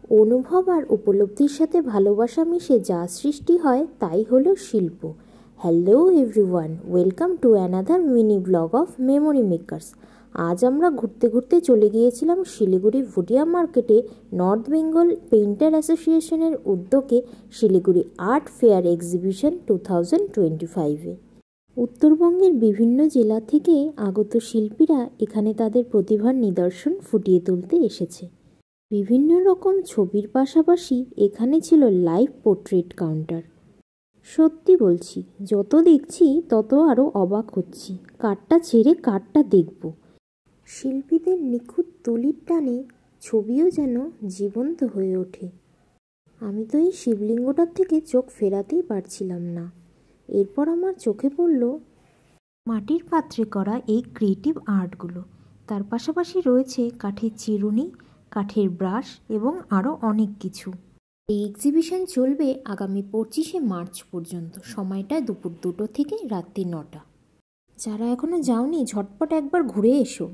অনুভব আর উপলব্ধির সাথে ভালোবাসা মিশে যা সৃষ্টি হয় তাই হলো শিল্প। Hello everyone, welcome to another mini blog of memory makers. আজ আমরা ঘুরতে ঘুরতে চলে গিয়েছিলাম শিলিগুড়ি ভুটিয়া মার্কেটে নর্থ বেঙ্গল পেইন্টার অ্যাসোসিয়েশনের উদ্যোগে শিলিগুড়ি আর্ট ফেয়ার এক্সিবিশন 2025-এ। উত্তরবঙ্গের বিভিন্ন জেলা থেকে আগত শিল্পীরা এখানে তাদের প্রতিভার নিদর্শন ফুটিয়ে তুলতে এসেছে। বিভিন্ন রকম ছবির পাশাপাশি এখানে ছিল লাইভ পোর্ট্রেট কাউন্টার। সত্যি বলছি, যত দেখছি তত আরও অবাক হচ্ছি, কারটা ছেড়ে কারটা দেখব। শিল্পীদের নিখুঁত তুলির টানে ছবিও যেন জীবন্ত হয়ে ওঠে। আমি তো এই শিবলিঙ্গটার থেকে চোখ ফেরাতেই পারছিলাম না। এরপর আমার চোখে পড়ল মাটির পাত্রে করা এই ক্রিয়েটিভ আর্টগুলো। তার পাশাপাশি রয়েছে কাঠের চিরুনি, কাঠের ব্রাশ এবং আরও অনেক কিছু। এই এক্সিবিশন চলবে আগামী 25শে মার্চ পর্যন্ত। সময়টা দুপুর 2টো থেকে রাত্রি 9টা। যারা এখনও যাওনি ঝটপট একবার ঘুরে এসো।